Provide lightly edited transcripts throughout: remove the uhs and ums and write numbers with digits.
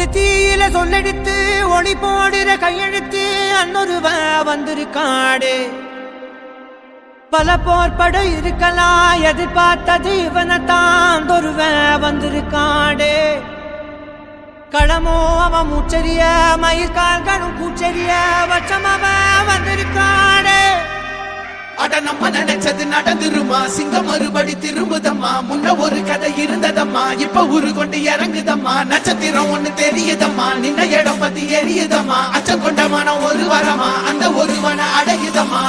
ஒரு தீயில சொல்லெடுத்து ஒளி போடுற கையெழுத்து அன்னொருவ வந்திருக்காடு. பல போர்பட இருக்கலாம் எதிர்பார்த்தது இவனைத்தான் ஒருவ வந்திருக்காடு. களமோ அவன் மூச்சரிய மயிர்கால்களும் கூச்சரிய வச்சம் அவன் வந்திருக்காடு. அட நம்ம நினைச்சது நடந்துருமா, சிங்கம் மறுபடி திரும்புதம்மா. முன்ன ஒரு கதை இருந்ததம்மா, இப்ப உரு கொண்டு இறங்குதம்மா. நட்சத்திரம் ஒண்ணு தெரியுதம்மா, நின்ன இடம் பத்தி எரியுதம்மா. அச்சம் கொண்ட மனம் ஒரு வரமா, அந்த ஒருவனை அடையுதம்மா.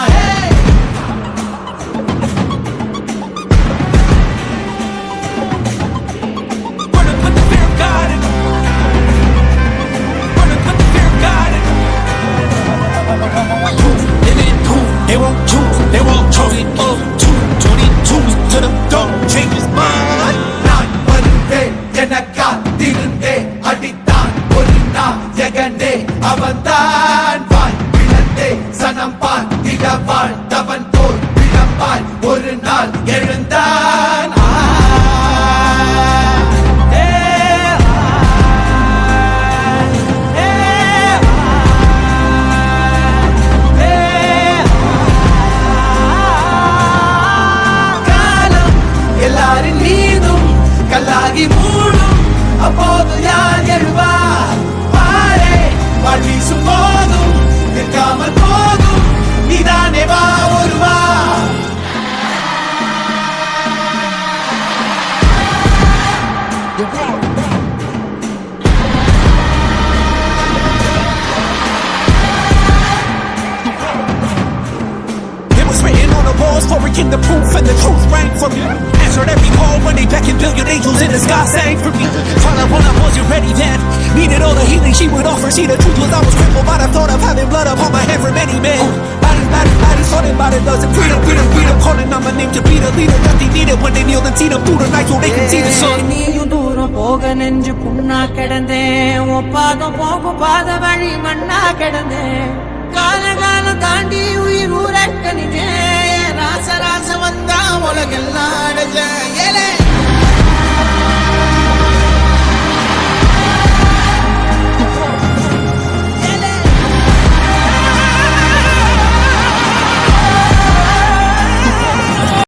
They won't choose, they won't choose it up. 222 to the door, change his mind. நான் வருவேன் என காத்திருந்தே, அடித்தான் ஒரு நாள் ஜெகனே. அவன்தான் வாய் பிளந்தே, சனம் பார்த்திட வாழ்ந்தவன் போல் விளம்பாய் ஒரு நாள் எழுந்தான். கல்லாகி மூடும் அப்போது யார் எழுவார்? பாரே வீசும் போதும் நிற்காமல் போதும், நீதானே வா ஒருவா. Foraging the proof and the truth rang from me. Answered every call when they beckoned, billion angels in the sky sang for me. Trying when I wasn't ready then, needed all the healing she would offer. See, the truth was I was crippled by the thought of having blood upon my head for many men. Bodies, thought about it doesn't freedom, calling on my name to be the leader that they needed when they kneeled and seen them through the night so they can see the sun. நீயும் தூரம் போக நெஞ்சு புண்ணா கிடந்தேன், ஒப்பாதம் போகும் பாத வழி மண்ணா கிடந்தேன். காலம் தாண்டி உயிர் ஊரக்கணினே, ராச வந்தா உலகெல்லாம் அடைஞ்ச ஏலே.